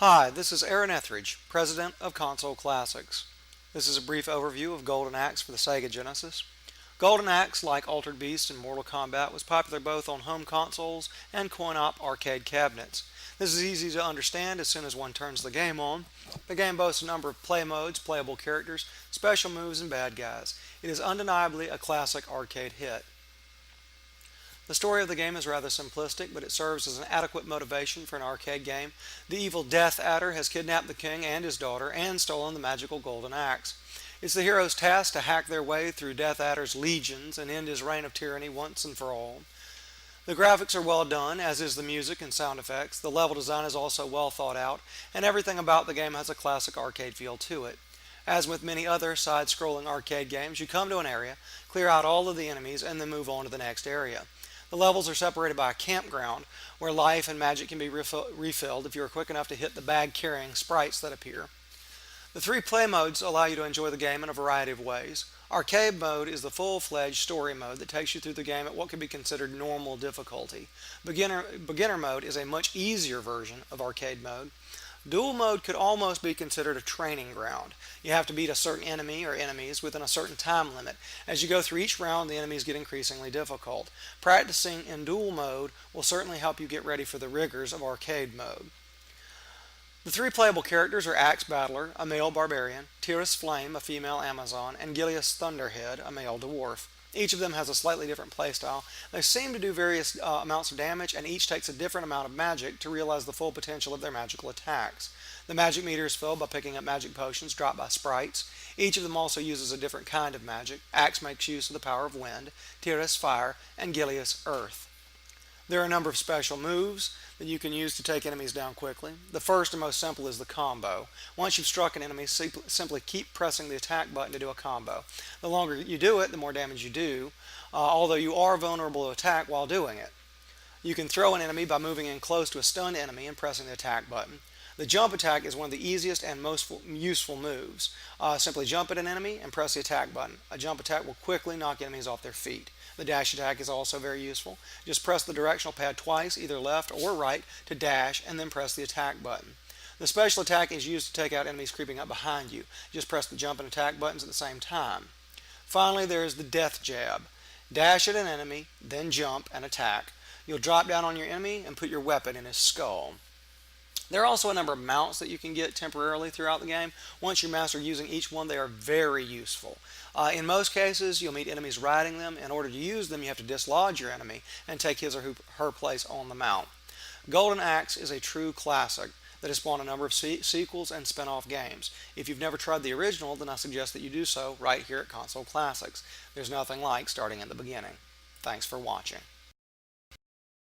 Hi, this is Aaron Etheridge, President of Console Classics. This is a brief overview of Golden Axe for the Sega Genesis. Golden Axe, like Altered Beast and Mortal Kombat, was popular both on home consoles and coin-op arcade cabinets. This is easy to understand as soon as one turns the game on. The game boasts a number of play modes, playable characters, special moves, and bad guys. It is undeniably a classic arcade hit. The story of the game is rather simplistic, but it serves as an adequate motivation for an arcade game. The evil Death Adder has kidnapped the king and his daughter and stolen the magical golden axe. It's the hero's task to hack their way through Death Adder's legions and end his reign of tyranny once and for all. The graphics are well done, as is the music and sound effects. The level design is also well thought out, and everything about the game has a classic arcade feel to it. As with many other side-scrolling arcade games, you come to an area, clear out all of the enemies, and then move on to the next area. The levels are separated by a campground where life and magic can be refilled if you are quick enough to hit the bag-carrying sprites that appear. The three play modes allow you to enjoy the game in a variety of ways. Arcade mode is the full-fledged story mode that takes you through the game at what could be considered normal difficulty. Beginner mode is a much easier version of arcade mode. Duel mode could almost be considered a training ground. You have to beat a certain enemy or enemies within a certain time limit. As you go through each round, the enemies get increasingly difficult. Practicing in duel mode will certainly help you get ready for the rigors of arcade mode. The three playable characters are Axe Battler, a male barbarian, Tiras Flame, a female Amazon, and Gilius Thunderhead, a male dwarf. Each of them has a slightly different playstyle. They seem to do various amounts of damage, and each takes a different amount of magic to realize the full potential of their magical attacks. The magic meter is filled by picking up magic potions dropped by sprites. Each of them also uses a different kind of magic. Axe makes use of the power of wind, Tiras fire, and Gilius earth. There are a number of special moves that you can use to take enemies down quickly. The first and most simple is the combo. Once you've struck an enemy, simply keep pressing the attack button to do a combo. The longer you do it, the more damage you do, although you are vulnerable to attack while doing it. You can throw an enemy by moving in close to a stunned enemy and pressing the attack button. The jump attack is one of the easiest and most useful moves. Simply jump at an enemy and press the attack button. A jump attack will quickly knock enemies off their feet. The dash attack is also very useful. Just press the directional pad twice, either left or right, to dash, and then press the attack button. The special attack is used to take out enemies creeping up behind you. Just press the jump and attack buttons at the same time. Finally, there is the death jab. Dash at an enemy, then jump and attack. You'll drop down on your enemy and put your weapon in his skull. There are also a number of mounts that you can get temporarily throughout the game. Once you master using each one, they are very useful. In most cases, you'll meet enemies riding them. In order to use them, you have to dislodge your enemy and take his or her place on the mount. Golden Axe is a true classic that has spawned a number of sequels and spin-off games. If you've never tried the original, then I suggest that you do so right here at Console Classics. There's nothing like starting at the beginning. Thanks for watching.